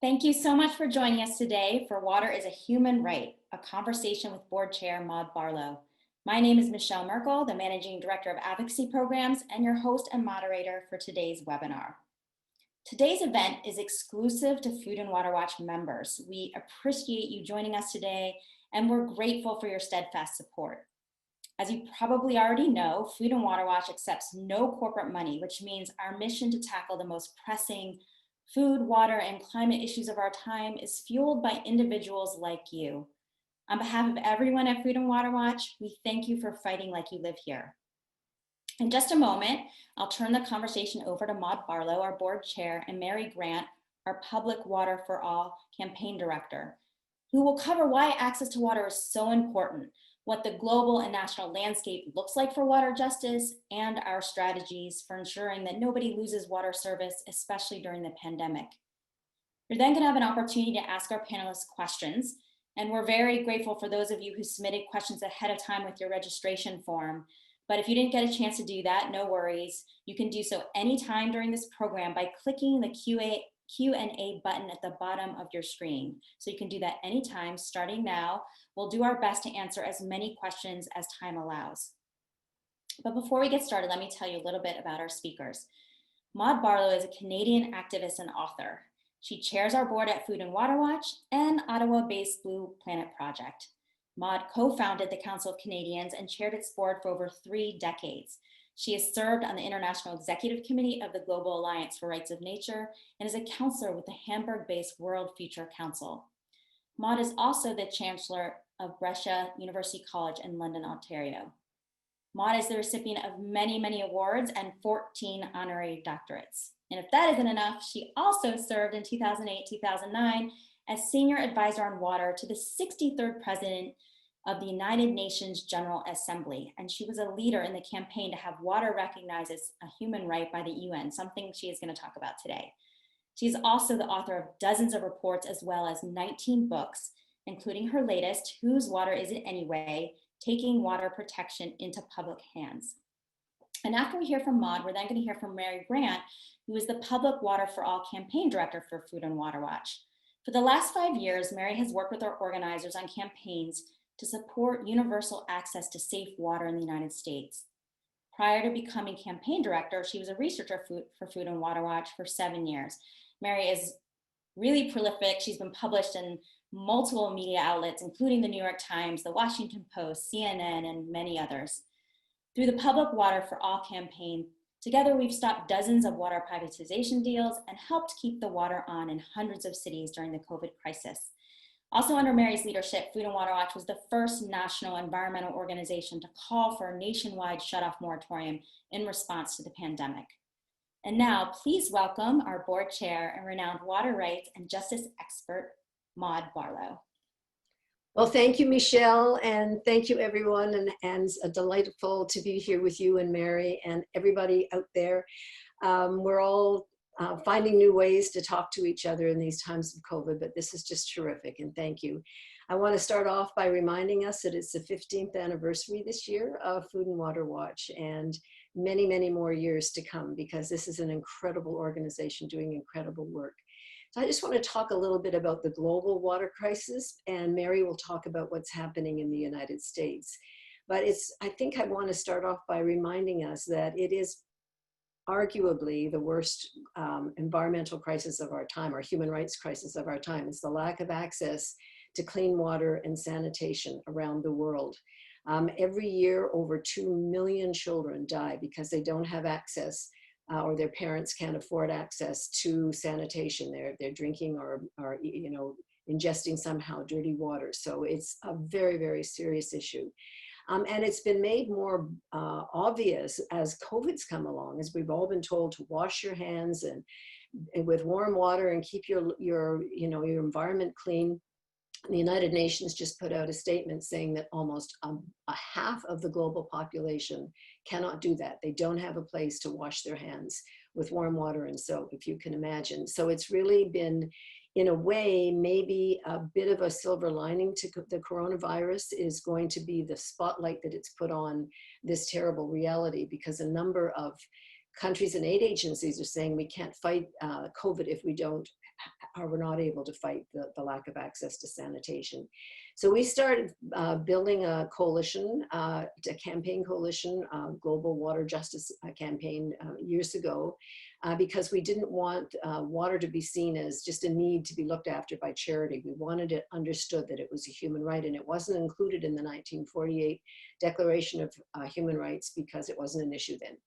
Thank you so much for joining us today for Water is a Human Right, a conversation with Board Chair Maude Barlow. My name is Michele Merkel, the Managing Director of Advocacy Programs and your host and moderator for today's webinar. Today's event is exclusive to Food and Water Watch members. We appreciate you joining us today, and we're grateful for your steadfast support. As you probably already know, Food and Water Watch accepts no corporate money, which means our mission to tackle the most pressing food, water, and climate issues of our time is fueled by individuals like you. On behalf of everyone at Food and Water Watch, we thank you for fighting like you live here. In just a moment, I'll turn the conversation over to Maude Barlow, our board chair, and Mary Grant, our Public Water for All campaign director, who will cover why access to water is so important, what the global and national landscape looks like for water justice, and our strategies for ensuring that nobody loses water service, especially during the pandemic. You're then going to have an opportunity to ask our panelists questions, and we're very grateful for those of you who submitted questions ahead of time with your registration form. But if you didn't get a chance to do that, no worries. You can do so anytime during this program by clicking the Q&A button at the bottom of your screen. So you can do that anytime starting now. We'll do our best to answer as many questions as time allows. But before we get started, let me tell you a little bit about our speakers. Maude Barlow is a Canadian activist and author. She chairs our board at Food and Water Watch and Ottawa-based Blue Planet Project. Maude co-founded the Council of Canadians and chaired its board for over 3 decades. She has served on the International Executive Committee of the Global Alliance for Rights of Nature and is a counselor with the Hamburg-based World Future Council. Maude is also the Chancellor of Brescia University College in London, Ontario. Maude is the recipient of many, many awards and 14 honorary doctorates. And if that isn't enough, she also served in 2008-2009 as Senior Advisor on Water to the 63rd President of the United Nations General Assembly. And she was a leader in the campaign to have water recognized as a human right by the UN, something she is going to talk about today. She's also the author of dozens of reports as well as 19 books, including her latest, Whose Water Is It Anyway? Taking Water Protection into Public Hands. And after we hear from Maude, we're then going to hear from Mary Grant, who is the Public Water for All campaign director for Food and Water Watch. For the last 5 years, Mary has worked with our organizers on campaigns to support universal access to safe water in the United States. Prior to becoming campaign director, she was a researcher for Food and Water Watch for 7 years. Mary is really prolific. She's been published in multiple media outlets, including the New York Times, the Washington Post, CNN, and many others. Through the Public Water for All campaign, together we've stopped dozens of water privatization deals and helped keep the water on in hundreds of cities during the COVID crisis. Also under Mary's leadership, Food and Water Watch was the first national environmental organization to call for a nationwide shutoff moratorium in response to the pandemic. And now, please welcome our board chair and renowned water rights and justice expert, Maude Barlow. Well, thank you, Michele, and thank you, everyone, and it's delightful to be here with you and Mary and everybody out there. We're all finding new ways to talk to each other in these times of COVID, but this is just terrific, and thank you. I want to start off by reminding us that it's the 15th anniversary this year of Food and Water Watch, and many, many more years to come, because this is an incredible organization doing incredible work. So I just want to talk a little bit about the global water crisis, and Mary will talk about what's happening in the United States. But I think I want to start off by reminding us that it is arguably the worst environmental crisis of our time, or human rights crisis of our time. It's the lack of access to clean water and sanitation around the world. Every year, over 2 million children die because they don't have access or their parents can't afford access to sanitation. They're drinking or ingesting somehow dirty water. So it's a very, very serious issue. And it's been made more obvious as COVID's come along, as we've all been told to wash your hands and with warm water and keep your environment clean. The United Nations just put out a statement saying that almost a half of the global population cannot do that. They don't have a place to wash their hands with warm water and soap, if you can imagine. So it's really been, in a way, maybe a bit of a silver lining to the coronavirus is going to be the spotlight that it's put on this terrible reality, because a number of countries and aid agencies are saying we can't fight COVID if we don't are not able to fight the lack of access to sanitation. So we started building a coalition, a campaign coalition, global water justice campaign years ago, because we didn't want water to be seen as just a need to be looked after by charity. We wanted it understood that it was a human right, and it wasn't included in the 1948 Declaration of Human Rights because it wasn't an issue then.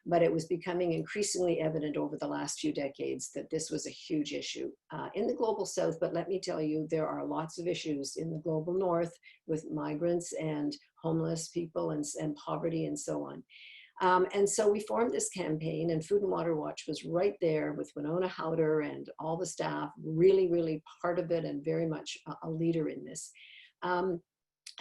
But it was becoming increasingly evident over the last few decades that this was a huge issue in the global south. But let me tell you, there are lots of issues in the global north with migrants and homeless people and poverty and so on. And so we formed this campaign, and Food and Water Watch was right there with Winona Howder and all the staff, really, really part of it and very much a leader in this.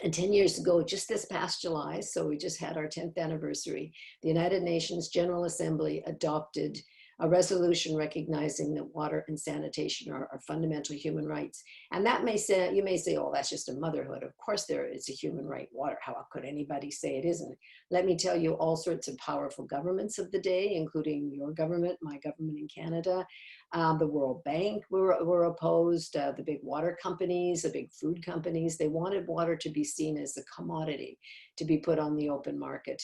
And 10 years ago, just this past July, so we just had our 10th anniversary, the United Nations General Assembly adopted a resolution recognizing that water and sanitation are fundamental human rights. And that may say, you may say, oh, that's just a motherhood. Of course it's a human right, water. How could anybody say it isn't? Let me tell you, all sorts of powerful governments of the day, including your government, my government in Canada, the World Bank were opposed, the big water companies, the big food companies. They wanted water to be seen as a commodity to be put on the open market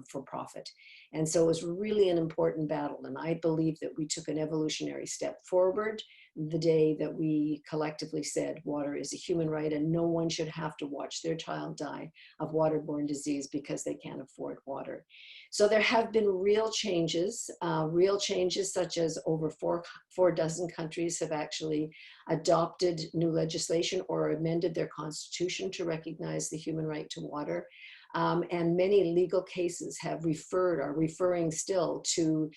for profit. And so it was really an important battle. And I believe that we took an evolutionary step forward the day that we collectively said water is a human right and no one should have to watch their child die of waterborne disease because they can't afford water. So there have been real changes such as over four dozen countries have actually adopted new legislation or amended their constitution to recognize the human right to water. And many legal cases are referring still to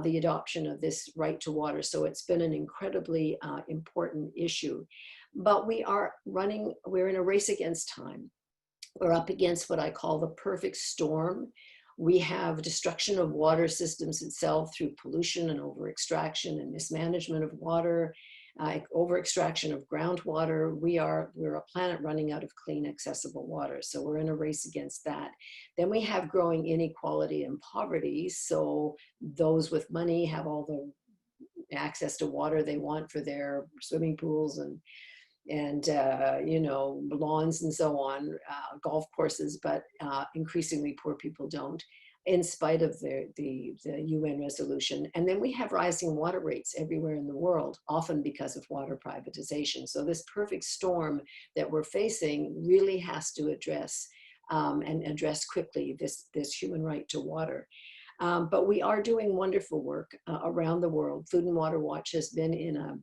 the adoption of this right to water. So it's been an incredibly important issue. But we're in a race against time. We're up against what I call the perfect storm. We have destruction of water systems itself through pollution and over-extraction and mismanagement of water, over-extraction of groundwater. We're a planet running out of clean, accessible water. So we're in a race against that. Then we have growing inequality and poverty. So those with money have all the access to water they want for their swimming pools and lawns and so on, golf courses, but increasingly poor people don't, in spite of the UN resolution. And then we have rising water rates everywhere in the world, often because of water privatization. So this perfect storm that we're facing really has to address and address quickly this human right to water. But we are doing wonderful work around the world. Food and Water Watch has been in a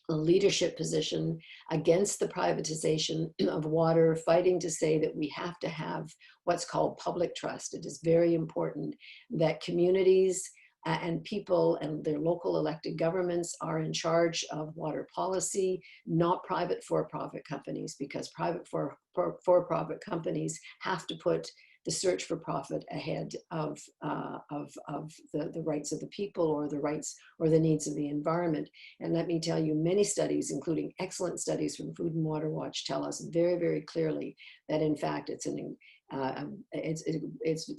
leadership position against the privatization of water, fighting to say that we have to have what's called public trust. It is very important that communities and people and their local elected governments are in charge of water policy, not private for-profit companies, because private for-profit companies have to put the search for profit ahead of the rights of the people or the rights or the needs of the environment. And let me tell you, many studies, including excellent studies from Food and Water Watch, tell us very, very clearly that in fact it's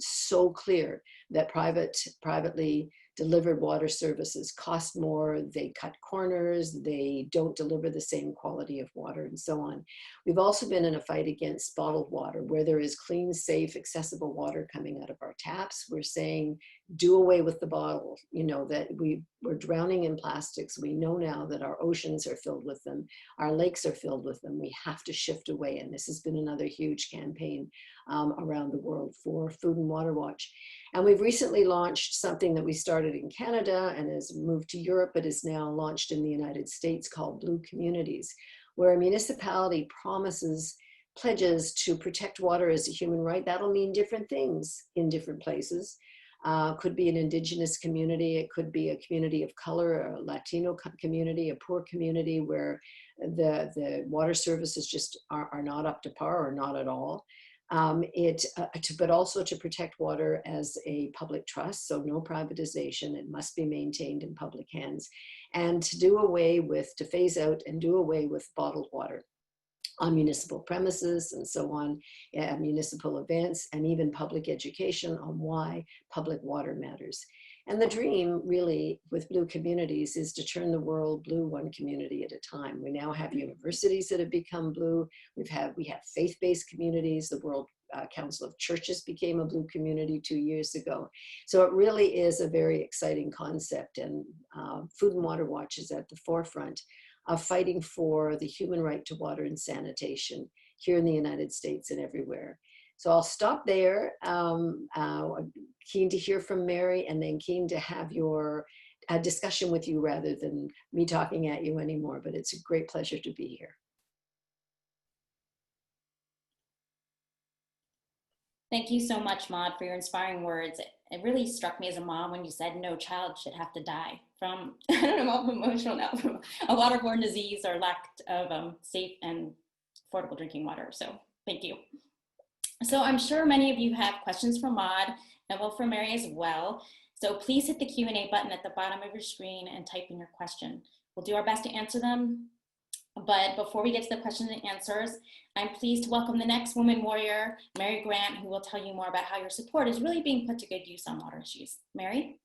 so clear that privately delivered water services cost more, they cut corners, they don't deliver the same quality of water, and so on. We've also been in a fight against bottled water, where there is clean, safe, accessible water coming out of our taps. We're saying, do away with the bottle, that we're drowning in plastics. We know now that our oceans are filled with them, our lakes are filled with them. We have to shift away, and this has been another huge campaign around the world for Food and Water Watch. And we've recently launched something that we started in Canada and has moved to Europe, but is now launched in the United States, called Blue Communities, where a municipality pledges to protect water as a human right. That'll mean different things in different places. Could be an indigenous community, it could be a community of color, a Latino community, a poor community where the water services just are not up to par or not at all. But also to protect water as a public trust, so no privatization, it must be maintained in public hands, and to phase out and do away with bottled water on municipal premises and so on, at municipal events, and even public education on why public water matters. And the dream really with blue communities is to turn the world blue one community at a time. We now have universities that have become blue. We have faith-based communities. The World Council of Churches became a blue community 2 years ago. So it really is a very exciting concept, and Food and Water Watch is at the forefront of fighting for the human right to water and sanitation here in the United States and everywhere. So I'll stop there. Keen to hear from Mary, and then keen to have your discussion with you rather than me talking at you anymore, but it's a great pleasure to be here. Thank you so much, Maude, for your inspiring words. It really struck me as a mom when you said no child should have to die from, I don't know, I'm emotional now, from a waterborne disease or lack of safe and affordable drinking water. So thank you. So I'm sure many of you have questions for Maude and will for Mary as well. So please hit the Q&A button at the bottom of your screen and type in your question. We'll do our best to answer them. But before we get to the questions and answers, I'm pleased to welcome the next woman warrior, Mary Grant, who will tell you more about how your support is really being put to good use on water issues. Mary?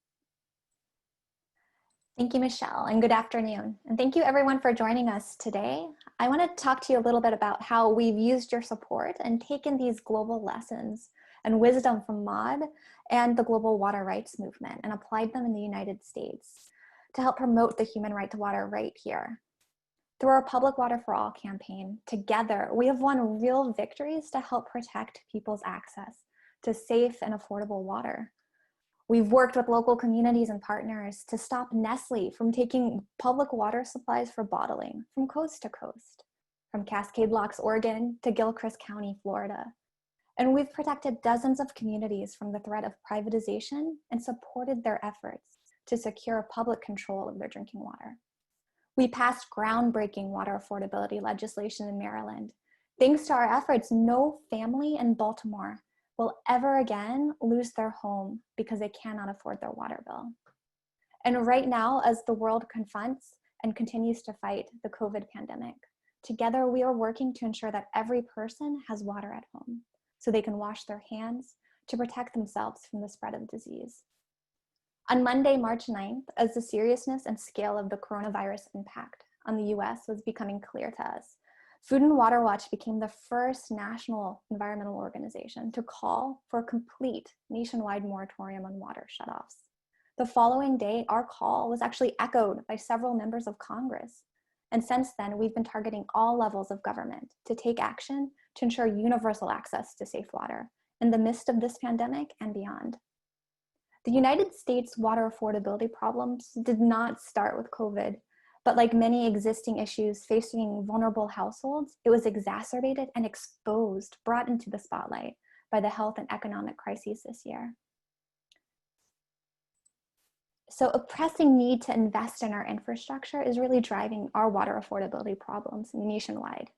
Thank you, Michelle, and good afternoon. And thank you everyone for joining us today. I want to talk to you a little bit about how we've used your support and taken these global lessons and wisdom from Maude and the global water rights movement and applied them in the United States to help promote the human right to water right here. Through our Public Water for All campaign, together, we have won real victories to help protect people's access to safe and affordable water. We've worked with local communities and partners to stop Nestle from taking public water supplies for bottling from coast to coast, from Cascade Locks, Oregon to Gilchrist County, Florida. And we've protected dozens of communities from the threat of privatization and supported their efforts to secure public control of their drinking water. We passed groundbreaking water affordability legislation in Maryland. Thanks to our efforts, no family in Baltimore will ever again lose their home because they cannot afford their water bill. And right now, as the world confronts and continues to fight the COVID pandemic, together we are working to ensure that every person has water at home so they can wash their hands to protect themselves from the spread of disease. On Monday, March 9th, as the seriousness and scale of the coronavirus impact on the US was becoming clear to us, Food and Water Watch became the first national environmental organization to call for a complete nationwide moratorium on water shutoffs. The following day, our call was actually echoed by several members of Congress. And since then, we've been targeting all levels of government to take action to ensure universal access to safe water in the midst of this pandemic and beyond. The United States water affordability problems did not start with COVID, but like many existing issues facing vulnerable households, it was exacerbated and exposed, brought into the spotlight by the health and economic crises this year. So a pressing need to invest in our infrastructure is really driving our water affordability problems nationwide.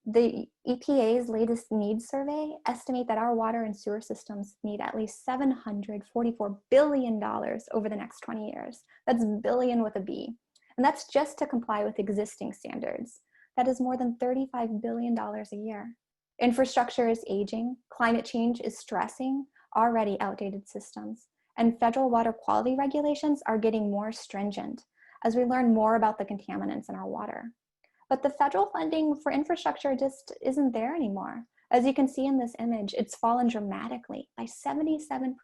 The EPA's latest needs survey estimate that our water and sewer systems need at least $744 billion over the next 20 years. That's billion with a B. And that's just to comply with existing standards. That is more than $35 billion a year. Infrastructure is aging, climate change is stressing already outdated systems, and federal water quality regulations are getting more stringent as we learn more about the contaminants in our water. But the federal funding for infrastructure just isn't there anymore. As you can see in this image, it's fallen dramatically by 77%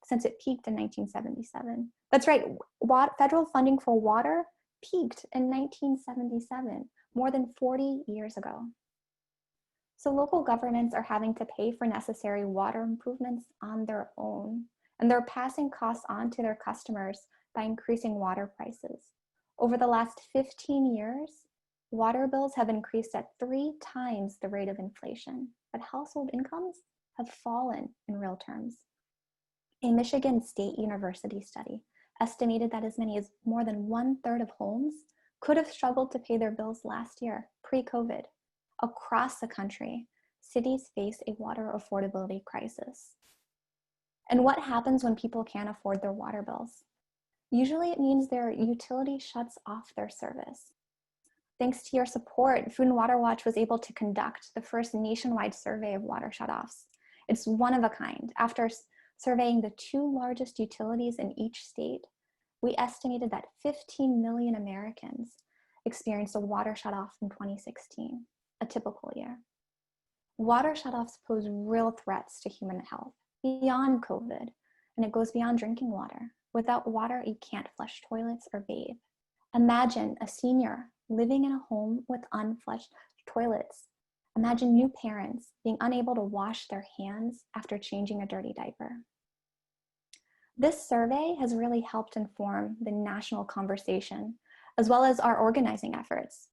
since it peaked in 1977. That's right, federal funding for water peaked in 1977, more than 40 years ago. So local governments are having to pay for necessary water improvements on their own, and they're passing costs on to their customers by increasing water prices. Over the last 15 years, water bills have increased at 3 times the rate of inflation, but household incomes have fallen in real terms. A Michigan State University study estimated that as many as more than 1/3 of homes could have struggled to pay their bills last year, pre-COVID. Across the country, cities face a water affordability crisis. And what happens when people can't afford their water bills? Usually it means their utility shuts off their service. Thanks to your support, Food and Water Watch was able to conduct the first nationwide survey of water shutoffs. It's one of a kind. After surveying the 2 largest utilities in each state, we estimated that 15 million Americans experienced a water shutoff in 2016, a typical year. Water shutoffs pose real threats to human health beyond COVID, and it goes beyond drinking water. Without water, you can't flush toilets or bathe. Imagine a senior living in a home with unflushed toilets. Imagine new parents being unable to wash their hands after changing a dirty diaper. This survey has really helped inform the national conversation, as well as our organizing efforts.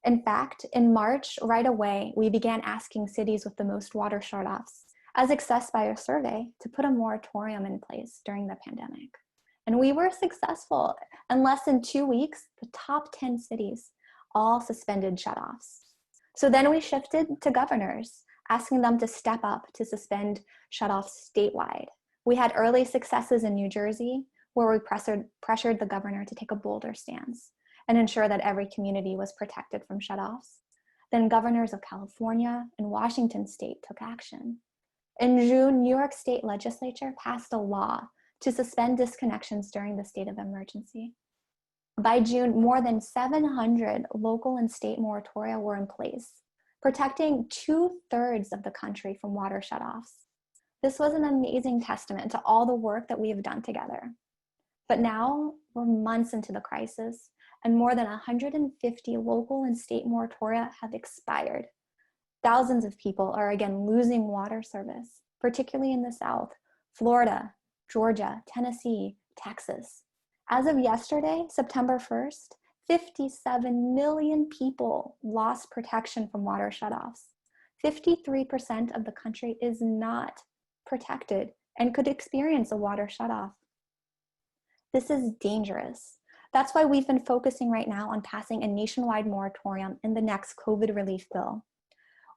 In fact, in March, right away, we began asking cities with the most water shutoffs, as assessed by our survey, to put a moratorium in place during the pandemic. And we were successful. In less than 2 weeks, the top 10 cities all suspended shutoffs. So then we shifted to governors, asking them to step up to suspend shutoffs statewide. We had early successes in New Jersey, where we pressured the governor to take a bolder stance and ensure that every community was protected from shutoffs. Then governors of California and Washington state took action. In June, New York State legislature passed a law to suspend disconnections during the state of emergency. By June, more than 700 local and state moratoria were in place, protecting 2/3 of the country from water shutoffs. This was an amazing testament to all the work that we have done together. But now we're months into the crisis, and more than 150 local and state moratoria have expired. Thousands of people are again losing water service, particularly in the South, Florida, Georgia, Tennessee, Texas. As of yesterday, September 1st, 57 million people lost protection from water shutoffs. 53% of the country is not protected and could experience a water shutoff. This is dangerous. That's why we've been focusing right now on passing a nationwide moratorium in the next COVID relief bill.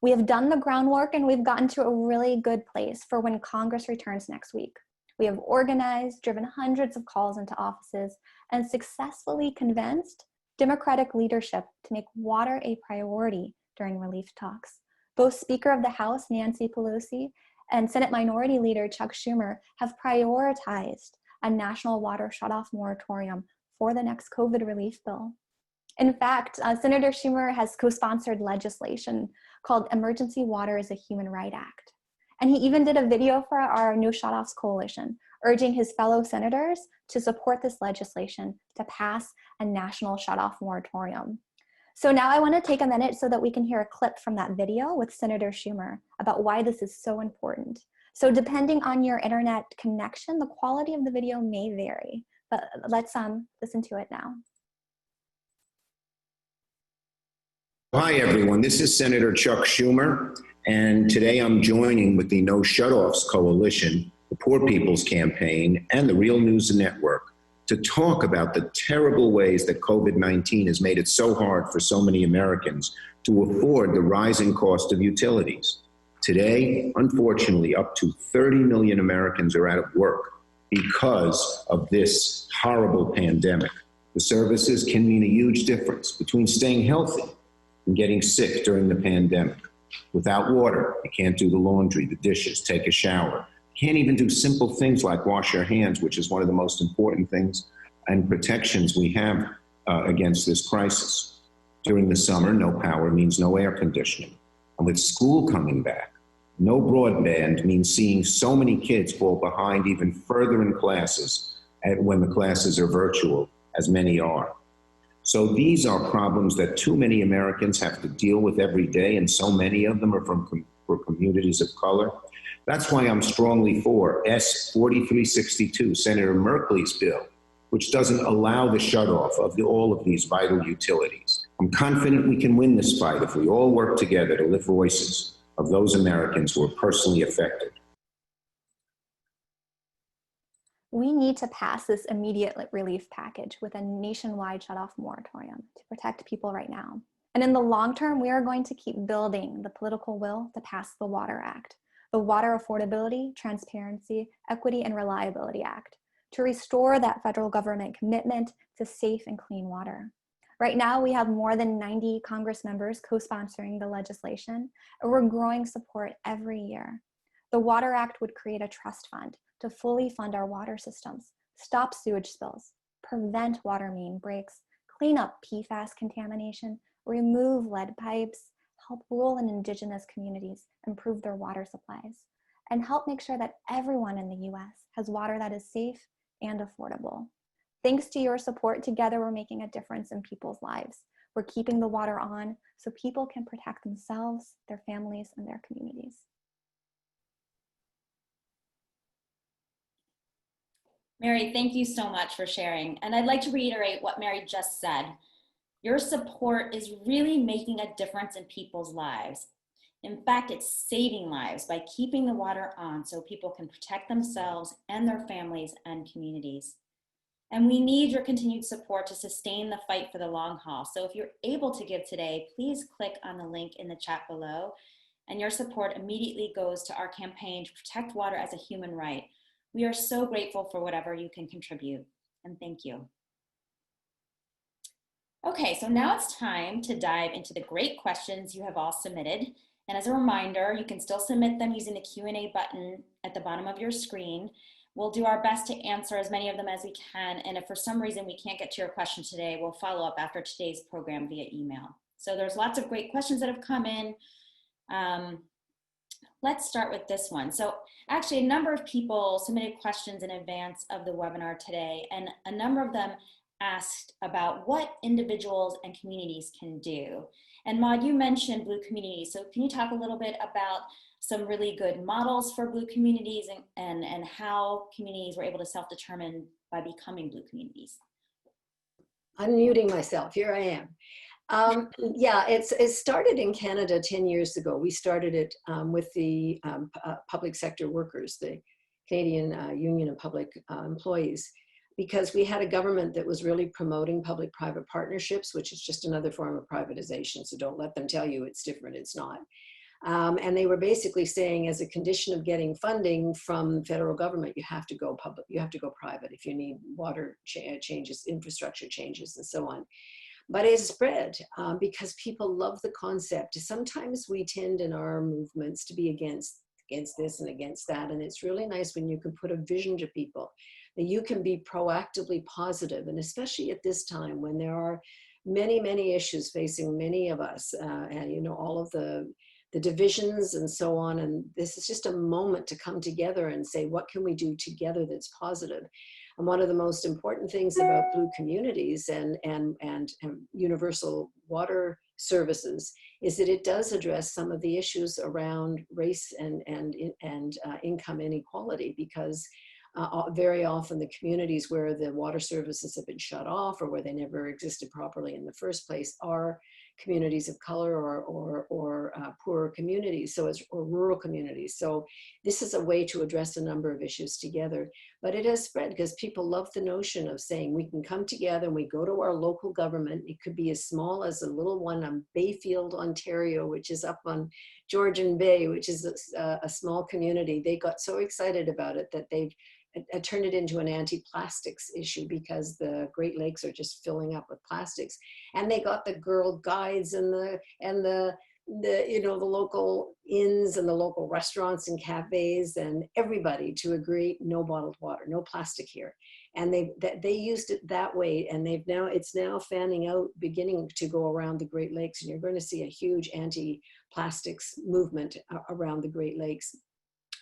We have done the groundwork and we've gotten to a really good place for when Congress returns next week. We have organized, driven hundreds of calls into offices, and successfully convinced Democratic leadership to make water a priority during relief talks. Both Speaker of the House, Nancy Pelosi, and Senate Minority Leader Chuck Schumer have prioritized a national water shutoff moratorium for the next COVID relief bill. In fact, Senator Schumer has co-sponsored legislation called Emergency Water is a Human Right Act. And he even did a video for our No Shutoffs Coalition, urging his fellow senators to support this legislation to pass a national shutoff moratorium. So now I want to take a minute so that we can hear a clip from that video with Senator Schumer about why this is so important. So depending on your internet connection, the quality of the video may vary, but let's listen to it now. Hi, everyone. This is Senator Chuck Schumer, and today I'm joining with the No Shutoffs Coalition, the Poor People's Campaign, and the Real News Network to talk about the terrible ways that COVID-19 has made it so hard for so many Americans to afford the rising cost of utilities. Today, unfortunately, up to 30 million Americans are out of work because of this horrible pandemic. The services can mean a huge difference between staying healthy and getting sick during the pandemic. Without water, you can't do the laundry, the dishes, take a shower. You can't even do simple things like wash your hands, which is one of the most important things and protections we have against this crisis. During the summer, no power means no air conditioning. And with school coming back, no broadband means seeing so many kids fall behind even further in classes when the classes are virtual, as many are. So these are problems that too many Americans have to deal with every day, and so many of them are from communities of color. That's why I'm strongly for S 4362, Senator Merkel's bill, which doesn't allow the shutoff of all of these vital utilities. I'm confident we can win this fight if we all work together to lift voices of those Americans who are personally affected. We need to pass this immediate relief package with a nationwide shutoff moratorium to protect people right now. And in the long term, we are going to keep building the political will to pass the Water Act, the Water Affordability, Transparency, Equity, and Reliability Act, to restore that federal government commitment to safe and clean water. Right now, we have more than 90 Congress members co-sponsoring the legislation, and we're growing support every year. The Water Act would create a trust fund to fully fund our water systems, stop sewage spills, prevent water main breaks, clean up PFAS contamination, remove lead pipes, help rural and indigenous communities improve their water supplies, and help make sure that everyone in the US has water that is safe and affordable. Thanks to your support, together we're making a difference in people's lives. We're keeping the water on so people can protect themselves, their families, and their communities. Mary, thank you so much for sharing. And I'd like to reiterate what Mary just said. Your support is really making a difference in people's lives. In fact, it's saving lives by keeping the water on so people can protect themselves and their families and communities. And we need your continued support to sustain the fight for the long haul. So if you're able to give today, please click on the link in the chat below, and your support immediately goes to our campaign to protect water as a human right. We are so grateful for whatever you can contribute, and thank you. Okay, so now it's time to dive into the great questions you have all submitted. And as a reminder, you can still submit them using the Q&A button at the bottom of your screen. We'll do our best to answer as many of them as we can. And if for some reason we can't get to your question today, we'll follow up after today's program via email. So there's lots of great questions that have come in. Let's start with this one. So actually a number of people submitted questions in advance of the webinar today, and a number of them asked about what individuals and communities can do. And Maude, you mentioned Blue communities. So can you talk a little bit about some really good models for Blue communities and how communities were able to self-determine by becoming Blue communities? Unmuting myself, here I am. Yeah, it started in Canada 10 years ago. We started it with the public sector workers, the Canadian Union of Public Employees, because we had a government that was really promoting public-private partnerships, which is just another form of privatization. So don't let them tell you it's different, it's not. And they were basically saying, as a condition of getting funding from the federal government, you have to go public, you have to go private if you need water changes, infrastructure changes, and so on. But it spread because people love the concept. Sometimes we tend in our movements to be against this and against that. And it's really nice when you can put a vision to people, that you can be proactively positive. And especially at this time when there are many, many issues facing many of us, and you know, all of the divisions and so on. And this is just a moment to come together and say, what can we do together that's positive? And one of the most important things about Blue communities and universal water services is that it does address some of the issues around race and income inequality, because very often the communities where the water services have been shut off or where they never existed properly in the first place are communities of color or poorer communities, or rural communities. So this is a way to address a number of issues together. But it has spread because people love the notion of saying we can come together and we go to our local government. It could be as small as a little one on Bayfield, Ontario, which is up on Georgian Bay, which is a small community. They got so excited about it that they've turned it into an anti-plastics issue, because the Great Lakes are just filling up with plastics. And they got the Girl Guides and the you know, the local inns and the local restaurants and cafes and everybody to agree, no bottled water, no plastic here. And they used it that way, and it's now fanning out, beginning to go around the Great Lakes, and you're going to see a huge anti-plastics movement around the Great Lakes.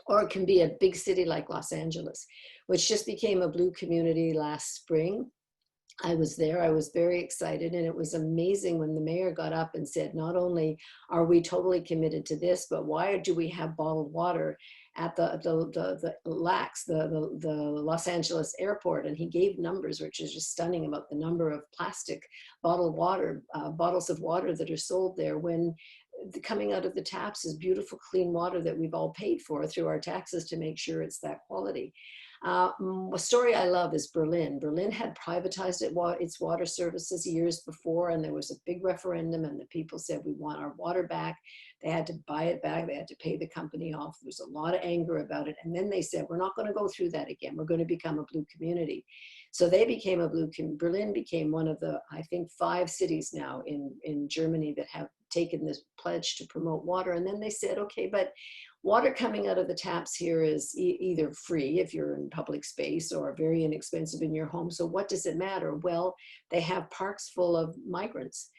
Or it can be a big city like Los Angeles, which just became a Blue community last spring. I was there, I was very excited, and it was amazing when the mayor got up and said, not only are we totally committed to this, but why do we have bottled water at the LAX, the Los Angeles airport? And he gave numbers, which is just stunning, about the number of plastic bottled water, bottles of water that are sold there, when coming out of the taps is beautiful, clean water that we've all paid for through our taxes to make sure it's that quality. A story I love is Berlin. Berlin had privatized its water services years before, and there was a big referendum, and the people said, we want our water back. They had to buy it back. They had to pay the company off. There was a lot of anger about it. And then they said, we're not going to go through that again. We're going to become a Blue community. So they became a blue community. Berlin became one of the, I think, 5 cities now in Germany that have taken this pledge to promote water. And then they said, okay, but water coming out of the taps here is either free if you're in public space or very inexpensive in your home. So what does it matter? Well, they have parks full of migrants.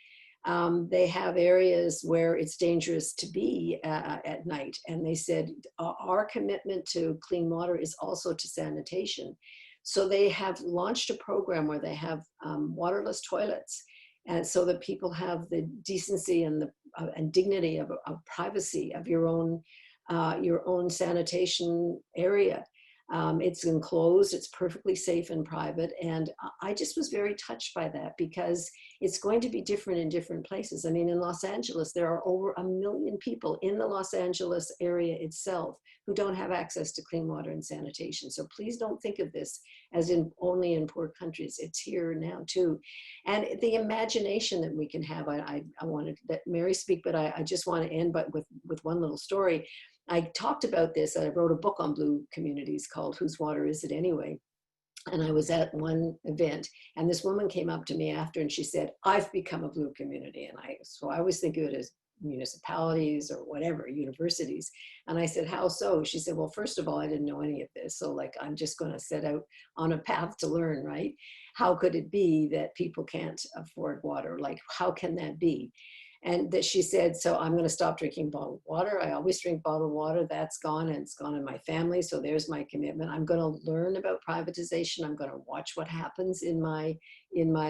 They have areas where it's dangerous to be at night. And they said, our commitment to clean water is also to sanitation. So they have launched a program where they have waterless toilets. And so that people have the decency and the and dignity of privacy of your own sanitation area. It's enclosed, it's perfectly safe and private. And I just was very touched by that because it's going to be different in different places. I mean, in Los Angeles, there are over 1 million people in the Los Angeles area itself who don't have access to clean water and sanitation. So please don't think of this as only in poor countries. It's here now too. And the imagination that we can have, I wanted to let Mary speak, but I just want to end with one little story. I talked about this. I wrote a book on blue communities called Whose Water Is It Anyway? And I was at one event and this woman came up to me after and she said, I've become a blue community. And so I always think of it as municipalities or whatever, universities. And I said, how so? She said, well, first of all, I didn't know any of this. So like, I'm just going to set out on a path to learn, right? How could it be that people can't afford water? Like, how can that be? And that she said, so I'm going to stop drinking bottled water. I always drink bottled water. That's gone and it's gone in my family. So there's my commitment. I'm going to learn about privatization. I'm going to watch what happens in my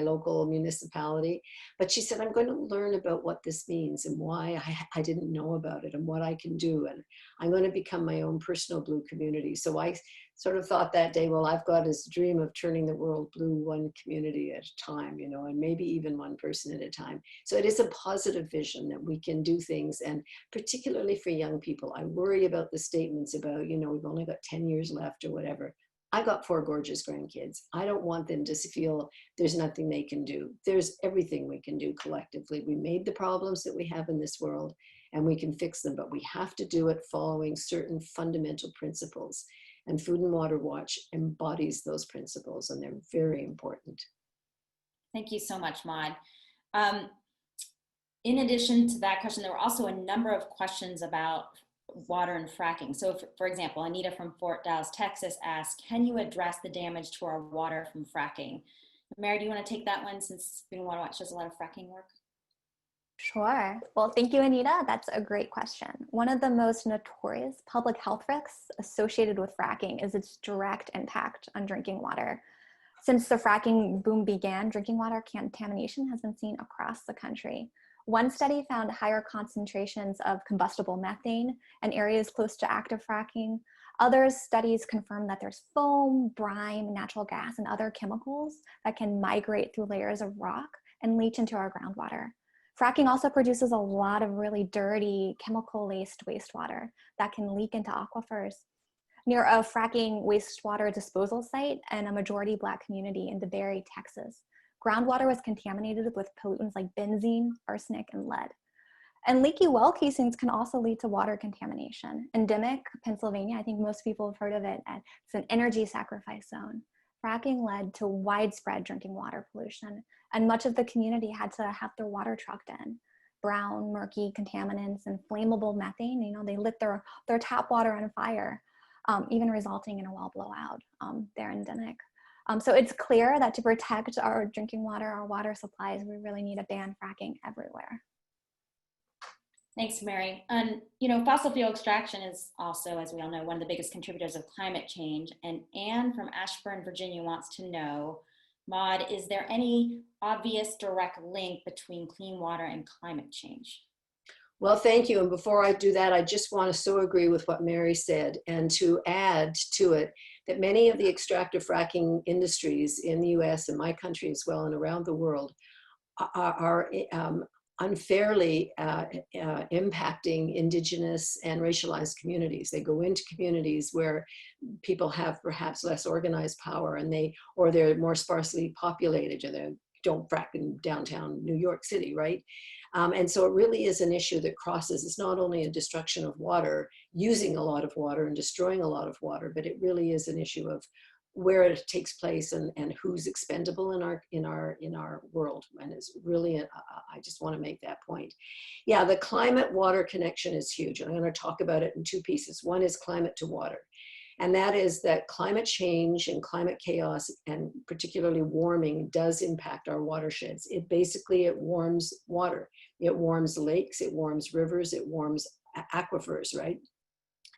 local municipality. But she said, I'm going to learn about what this means and why I didn't know about it and what I can do. And I'm going to become my own personal blue community. So I sort of thought that day, well, I've got this dream of turning the world blue one community at a time, you know, and maybe even one person at a time. So it is a positive vision that we can do things. And particularly for young people, I worry about the statements about, you know, we've only got 10 years left or whatever. I got 4 gorgeous grandkids. I don't want them to feel there's nothing they can do. There's everything we can do collectively. We made the problems that we have in this world and we can fix them, but we have to do it following certain fundamental principles. And Food and Water Watch embodies those principles, and they're very important. Thank you so much, Maude. In addition to that question, there were also a number of questions about water and fracking. So for example, Anita from Fort Dallas, Texas asked, can you address the damage to our water from fracking? Mary, do you want to take that one since Food and Water Watch does a lot of fracking work? Sure. Well, thank you, Anita. That's a great question. One of the most notorious public health risks associated with fracking is its direct impact on drinking water. Since the fracking boom began, drinking water contamination has been seen across the country. One study found higher concentrations of combustible methane in areas close to active fracking. Other studies confirm that there's foam, brine, natural gas, and other chemicals that can migrate through layers of rock and leach into our groundwater. Fracking also produces a lot of really dirty chemical-laced wastewater that can leak into aquifers. Near a fracking wastewater disposal site in a majority Black community in DeBerry, Texas, groundwater was contaminated with pollutants like benzene, arsenic, and lead. And leaky well casings can also lead to water contamination. In Dimock, Pennsylvania, I think most people have heard of it, it's an energy sacrifice zone. Fracking led to widespread drinking water pollution, and much of the community had to have their water trucked in. Brown, murky contaminants and flammable methane, you know, they lit their tap water on fire, even resulting in a well blowout there in Dimock. So it's clear that to protect our drinking water, our water supplies, we really need to ban fracking everywhere. Thanks, Mary. And, you know, fossil fuel extraction is also, as we all know, one of the biggest contributors of climate change. And Anne from Ashburn, Virginia wants to know, Maude, is there any obvious direct link between clean water and climate change? Well, thank you. And before I do that, I just want to so agree with what Mary said and to add to it that many of the extractive fracking industries in the US and my country as well and around the world are unfairly impacting Indigenous and racialized communities. They go into communities where people have perhaps less organized power and they're more sparsely populated, or they don't frack in downtown New York City, right? And so it really is an issue that crosses. It's not only a destruction of water, using a lot of water and destroying a lot of water, but it really is an issue of where it takes place and who's expendable in our world. And it's really, I just want to make that point. Yeah, the climate water connection is huge. And I'm going to talk about it in two pieces. One is climate to water. And that is that climate change and climate chaos, and particularly warming, does impact our watersheds. It warms water. It warms lakes, it warms rivers, it warms aquifers, right?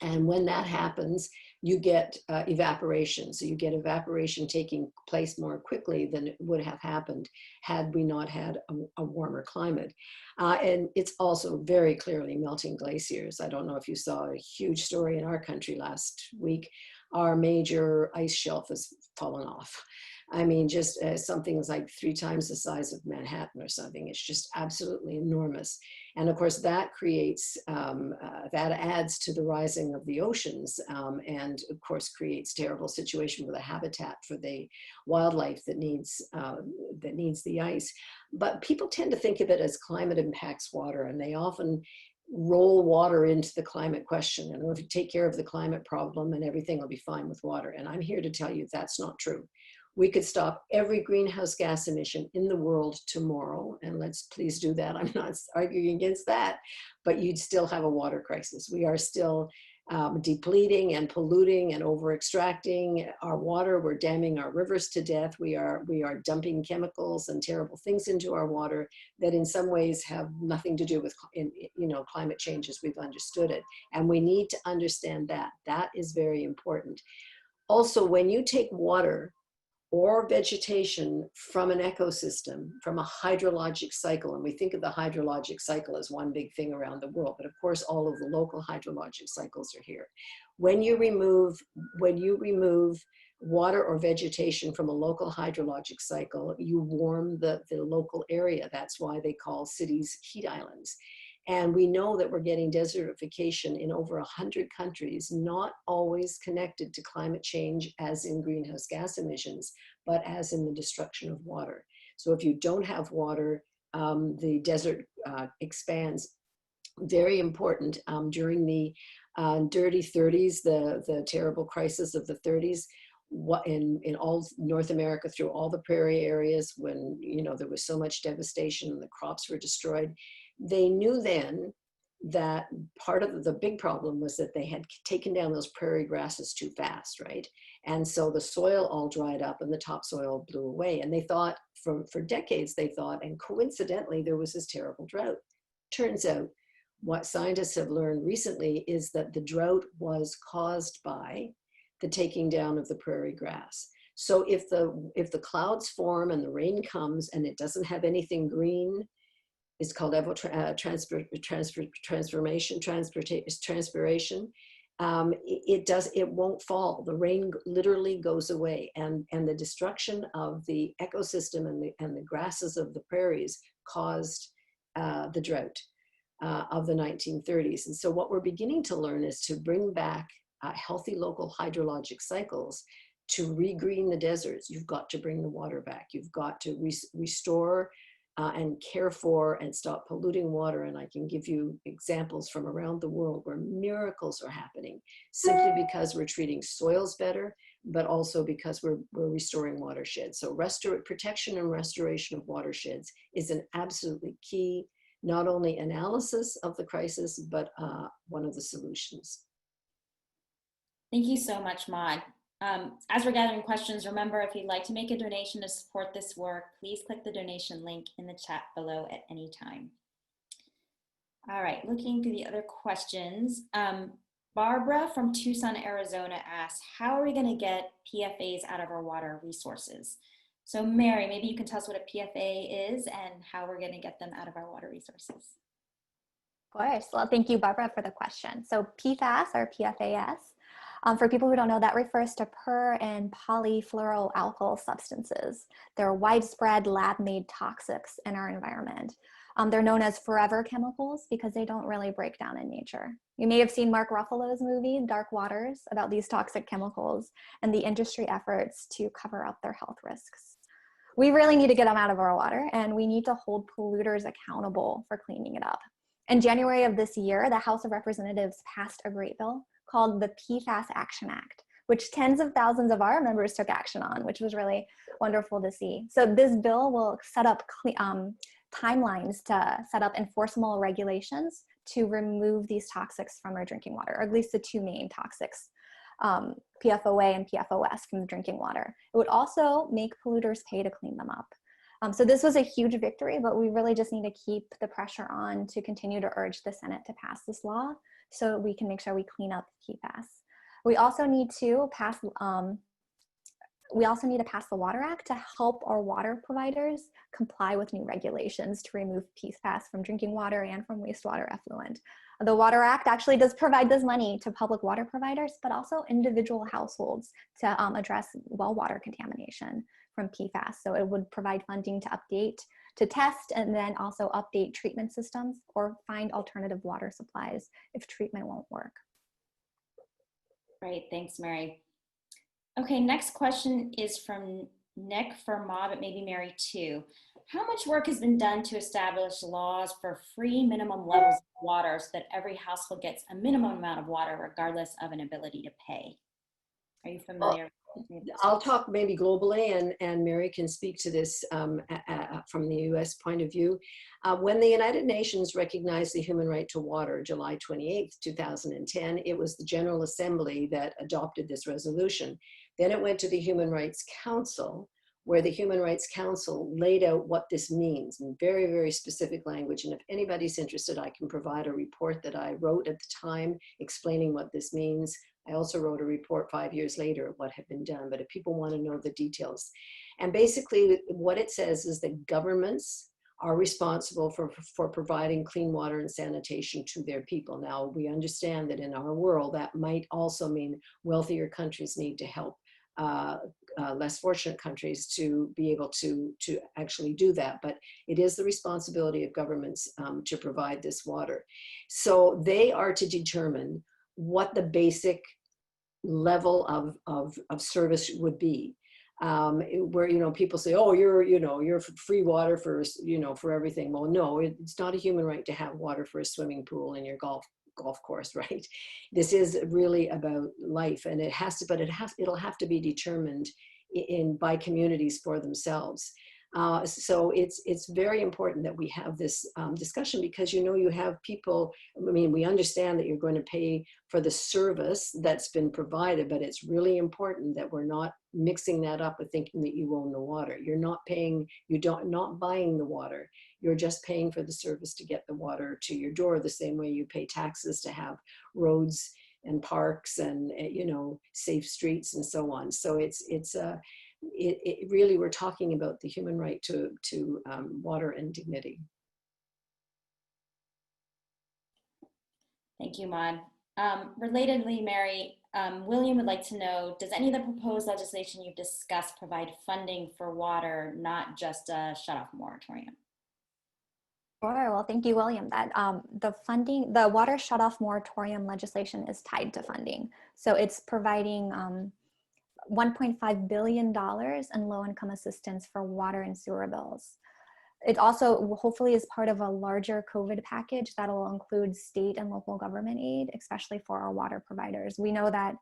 And when that happens, you get evaporation. So you get evaporation taking place more quickly than it would have happened had we not had a warmer climate. And it's also very clearly melting glaciers. I don't know if you saw a huge story in our country last week. Our major ice shelf has fallen off. I mean, just something like 3 times the size of Manhattan or something. It's just absolutely enormous. And of course, that creates, that adds to the rising of the oceans, and of course creates terrible situation with a habitat for the wildlife that needs the ice. But people tend to think of it as climate impacts water, and they often roll water into the climate question. And if you take care of the climate problem, and everything will be fine with water. And I'm here to tell you that's not true. We could stop every greenhouse gas emission in the world tomorrow, and let's please do that. I'm not arguing against that, but you'd still have a water crisis. We are still depleting and polluting and over extracting our water. We're damming our rivers to death. We are dumping chemicals and terrible things into our water that in some ways have nothing to do with climate change as we've understood it. And we need to understand that. That is very important. Also, when you take water or vegetation from an ecosystem, from a hydrologic cycle, and we think of the hydrologic cycle as one big thing around the world, but of course all of the local hydrologic cycles are here. When you remove water or vegetation from a local hydrologic cycle, you warm the local area. That's why they call cities heat islands. And we know that we're getting desertification in over 100 countries, not always connected to climate change as in greenhouse gas emissions, but as in the destruction of water. So if you don't have water, the desert expands. Very important. During the dirty 30s, the terrible crisis of the 30s, in all North America, through all the prairie areas, when there was so much devastation and the crops were destroyed, they knew then that part of the big problem was that they had taken down those prairie grasses too fast, right? And so the soil all dried up and the topsoil blew away. And they thought, for decades, and coincidentally, there was this terrible drought. Turns out, what scientists have learned recently is that the drought was caused by the taking down of the prairie grass. So if the clouds form and the rain comes and it doesn't have anything green, it's called transpiration. It won't fall. The rain literally goes away, and the destruction of the ecosystem and the grasses of the prairies caused the drought of the 1930s. And so what we're beginning to learn is to bring back healthy local hydrologic cycles to regreen the deserts. You've got to bring the water back. You've got to restore and care for and stop polluting water. And I can give you examples from around the world where miracles are happening simply because we're treating soils better, but also because we're restoring watersheds. So protection and restoration of watersheds is an absolutely key, not only analysis of the crisis, but one of the solutions. Thank you so much, Maude. As we're gathering questions, remember, if you'd like to make a donation to support this work, please click the donation link in the chat below at any time. All right, looking through the other questions. Barbara from Tucson, Arizona asks, how are we going to get PFAs out of our water resources? So Mary, maybe you can tell us what a PFA is and how we're going to get them out of our water resources. Of course. Well, thank you, Barbara, for the question. So PFAS or PFAS, for people who don't know, that refers to per and polyfluoroalkyl substances. They're widespread lab-made toxics in our environment. They're known as forever chemicals because they don't really break down in nature. You may have seen Mark Ruffalo's movie, Dark Waters, about these toxic chemicals and the industry efforts to cover up their health risks. We really need to get them out of our water, and we need to hold polluters accountable for cleaning it up. In January of this year, the House of Representatives passed a great bill called the PFAS Action Act, which tens of thousands of our members took action on, which was really wonderful to see. So this bill will set up timelines to set up enforceable regulations to remove these toxics from our drinking water, or at least the two main toxics, PFOA and PFOS, from the drinking water. It would also make polluters pay to clean them up. So this was a huge victory, but we really just need to keep the pressure on to continue to urge the Senate to pass this law so we can make sure we clean up PFAS. We also need to pass the Water Act to help our water providers comply with new regulations to remove PFAS from drinking water and from wastewater effluent. The Water Act actually does provide this money to public water providers, but also individual households to address well water contamination from PFAS. So it would provide funding to update, to test, and then also update treatment systems or find alternative water supplies if treatment won't work. Great, thanks, Mary. Okay, next question is from Nick for Maude, but maybe Mary too. How much work has been done to establish laws for free minimum levels of water so that every household gets a minimum amount of water regardless of an ability to pay? Are you familiar? I'll talk maybe globally, and Mary can speak to this from the US point of view. When the United Nations recognized the human right to water, July 28th, 2010, it was the General Assembly that adopted this resolution. Then it went to the Human Rights Council, where the Human Rights Council laid out what this means in very, very specific language. And if anybody's interested, I can provide a report that I wrote at the time explaining what this means. I also wrote a report 5 years later of what had been done, but if people want to know the details. And basically what it says is that governments are responsible for providing clean water and sanitation to their people. Now, we understand that in our world, that might also mean wealthier countries need to help less fortunate countries to be able to actually do that. But it is the responsibility of governments to provide this water. So they are to determine what the basic level of service would be. Where, people say, oh, you're free water for, for everything. Well, no, it's not a human right to have water for a swimming pool in your golf course, right? This is really about life, and it'll have to be determined by communities for themselves. So it's very important that we have this discussion, because you have people, we understand that you're going to pay for the service that's been provided, but it's really important that we're not mixing that up with thinking that you own the water. You're not buying the water. You're just paying for the service to get the water to your door, the same way you pay taxes to have roads and parks and safe streets and so on. So it really, we're talking about the human right to water and dignity. Thank you, Maude. Relatedly, Mary, William would like to know, does any of the proposed legislation you've discussed provide funding for water, not just a shut-off moratorium? Sure. Well, thank you, William. That the water shutoff moratorium legislation is tied to funding. So it's providing $1.5 billion in low-income assistance for water and sewer bills. It also hopefully is part of a larger COVID package that will include state and local government aid, especially for our water providers. We know that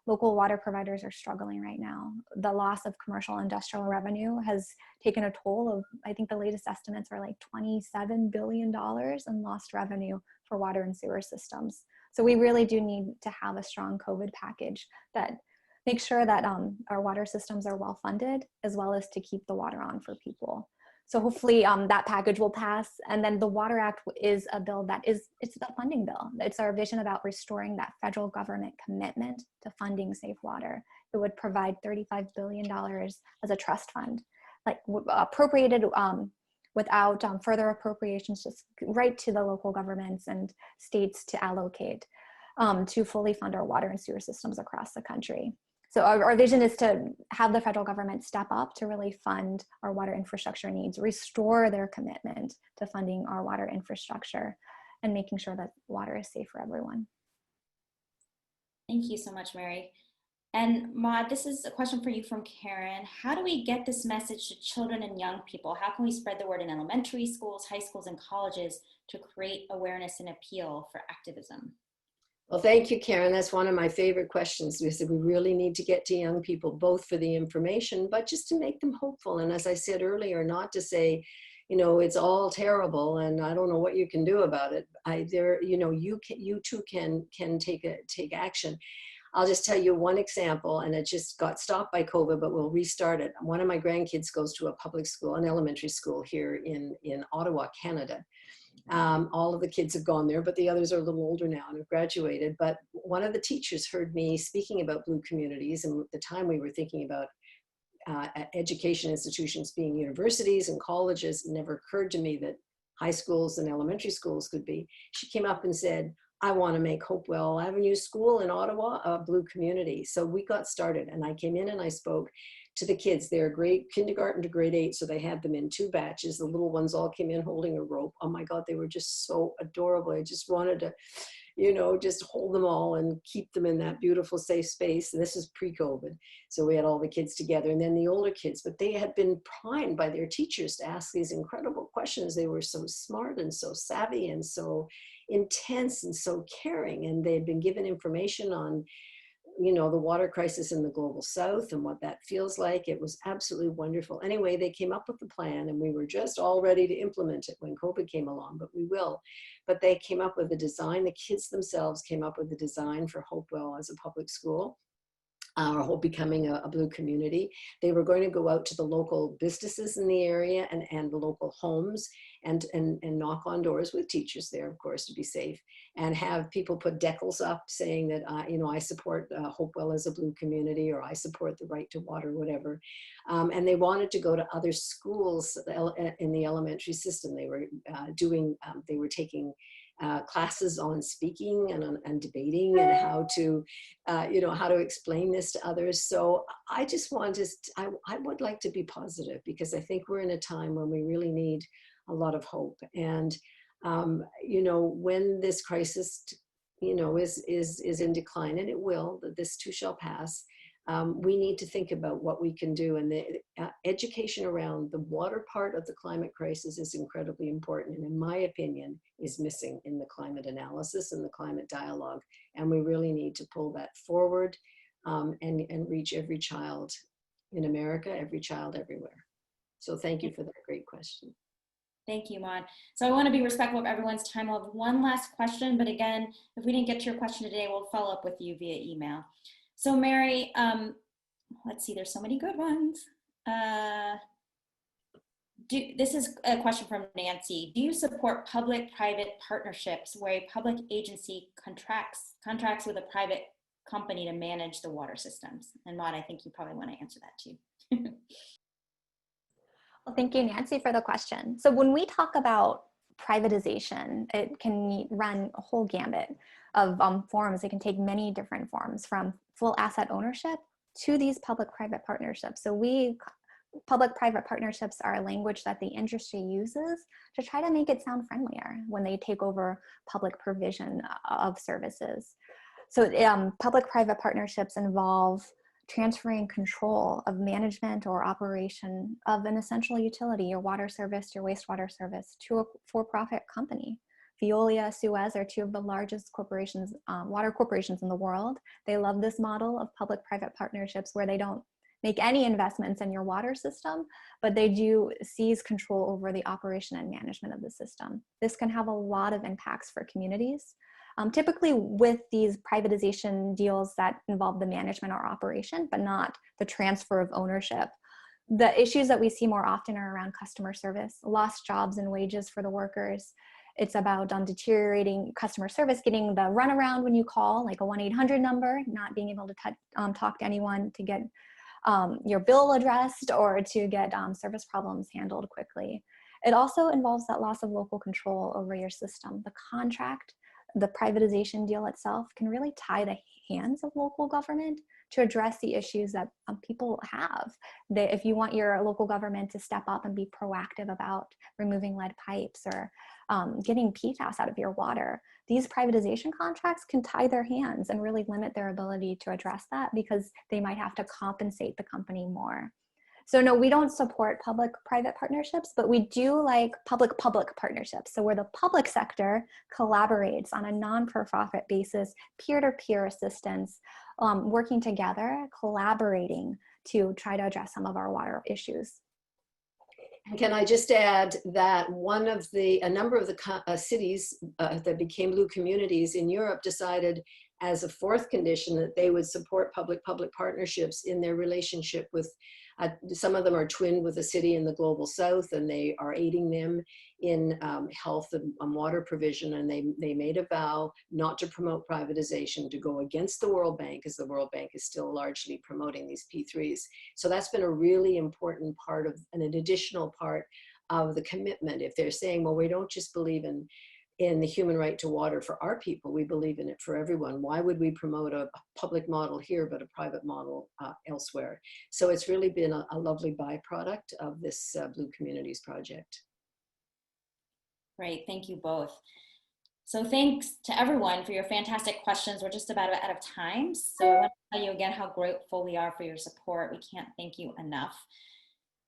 local water providers are struggling right now. The loss of commercial industrial revenue has taken a toll of, I think the latest estimates are like $27 billion in lost revenue for water and sewer systems. So we really do need to have a strong COVID package that makes sure that our water systems are well funded, as well as to keep the water on for people. So hopefully that package will pass. And then the Water Act is a bill it's the funding bill. It's our vision about restoring that federal government commitment to funding safe water. It would provide $35 billion as a trust fund, like appropriated without further appropriations, just right to the local governments and states to allocate to fully fund our water and sewer systems across the country. So our vision is to have the federal government step up to really fund our water infrastructure needs, restore their commitment to funding our water infrastructure, and making sure that water is safe for everyone. Thank you so much, Mary. And Maude, this is a question for you from Karen. How do we get this message to children and young people? How can we spread the word in elementary schools, high schools, and colleges to create awareness and appeal for activism? Well, thank you, Karen. That's one of my favorite questions. We said we really need to get to young people, both for the information, but just to make them hopeful. And as I said earlier, not to say, you know, it's all terrible and I don't know what you can do about it. You too can take action. I'll just tell you one example, and it just got stopped by COVID, but we'll restart it. One of my grandkids goes to a public school, an elementary school here in Ottawa, Canada. All of the kids have gone there, but the others are a little older now and have graduated. But one of the teachers heard me speaking about Blue communities, and at the time we were thinking about education institutions being universities and colleges. It never occurred to me that high schools and elementary schools could be. She came up and said, I want to make Hopewell Avenue School in Ottawa a Blue community. So we got started, and I came in and I spoke to the kids. They're grade kindergarten to grade 8, so they had them in 2 batches. The little ones all came in holding a rope. Oh my God, they were just so adorable. I just wanted to, you know, just hold them all and keep them in that beautiful safe space. And this is pre-COVID. So we had all the kids together, and then the older kids, but they had been primed by their teachers to ask these incredible questions. They were so smart and so savvy and so intense and so caring. And they had been given information on, you know, the water crisis in the global south and what that feels like. It was absolutely wonderful. Anyway, they came up with the plan, and we were just all ready to implement it when COVID came along, but we will. But they came up with the design. The kids themselves came up with the design for Hopewell as a public school. Or becoming a Blue community. They were going to go out to the local businesses in the area and the local homes and knock on doors with teachers there, of course, to be safe, and have people put decals up saying that, you know, I support Hopewell as a Blue community, or I support the right to water, whatever. And they wanted to go to other schools in the elementary system. They were they were taking classes on speaking and debating and how to, you know, how to explain this to others. So I just want to, I would like to be positive, because I think we're in a time when we really need a lot of hope. And, you know, when this crisis, you know, is in decline, and it will, that this too shall pass, we need to think about what we can do. And the education around the water part of the climate crisis is incredibly important, and in my opinion is missing in the climate analysis and the climate dialogue. And we really need to pull that forward and reach every child in America, every child everywhere. So thank you for that great question. Thank you, Maude. So I want to be respectful of everyone's time. We'll have one last question, but again, if we didn't get to your question today, we'll follow up with you via email. So Mary, let's see, there's so many good ones. This is a question from Nancy. Do you support public-private partnerships where a public agency contracts with a private company to manage the water systems? And Maude, I think you probably want to answer that too. Well, thank you, Nancy, for the question. So when we talk about privatization, it can run a whole gambit of forms. It can take many different forms, from full asset ownership to these public-private partnerships. So public-private partnerships are a language that the industry uses to try to make it sound friendlier when they take over public provision of services. So public-private partnerships involve transferring control of management or operation of an essential utility, your water service, your wastewater service, to a for-profit company. Veolia, Suez are 2 of the largest corporations, water corporations in the world. They love this model of public-private partnerships where they don't make any investments in your water system, but they do seize control over the operation and management of the system. This can have a lot of impacts for communities. Typically with these privatization deals that involve the management or operation, but not the transfer of ownership, the issues that we see more often are around customer service, lost jobs and wages for the workers. It's about deteriorating customer service, getting the runaround when you call, like a 1-800 number, not being able to talk to anyone to get your bill addressed or to get service problems handled quickly. It also involves that loss of local control over your system. The contract, the privatization deal itself can really tie the hands of local government to address the issues that people have. If you want your local government to step up and be proactive about removing lead pipes or getting PFAS out of your water, these privatization contracts can tie their hands and really limit their ability to address that, because they might have to compensate the company more. So no, we don't support public-private partnerships, but we do like public-public partnerships. So where the public sector collaborates on a non-for-profit basis, peer-to-peer assistance, working together, collaborating to try to address some of our water issues. And can I just add that a number of the cities that became blue communities in Europe decided as a fourth condition that they would support public-public partnerships in their relationship with, some of them are twinned with a city in the global south, and they are aiding them in health and water provision. And they made a vow not to promote privatization, to go against the World Bank, as the World Bank is still largely promoting these P3s. So that's been a really important part of, and an additional part of the commitment. If they're saying, well, we don't just believe in the human right to water for our people, we believe in it for everyone. Why would we promote a public model here but a private model elsewhere? So it's really been a lovely byproduct of this Blue Communities project. Great, thank you both. So thanks to everyone for your fantastic questions. We're just about out of time. So I want to tell you again how grateful we are for your support. We can't thank you enough.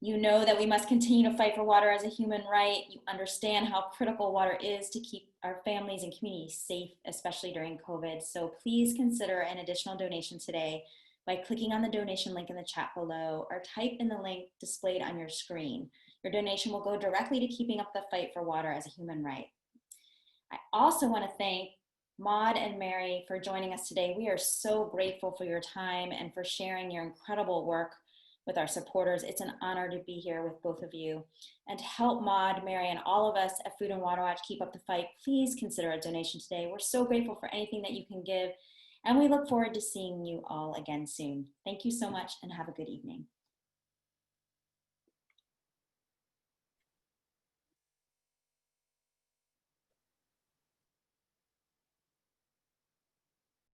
You know that we must continue to fight for water as a human right. You understand how critical water is to keep our families and communities safe, especially during COVID. So please consider an additional donation today by clicking on the donation link in the chat below, or type in the link displayed on your screen. Your donation will go directly to keeping up the fight for water as a human right. I also want to thank Maude and Mary for joining us today. We are so grateful for your time and for sharing your incredible work with our supporters. It's an honor to be here with both of you. And to help Maude, Mary, and all of us at Food and Water Watch keep up the fight, please consider a donation today. We're so grateful for anything that you can give, and we look forward to seeing you all again soon. Thank you so much, and have a good evening.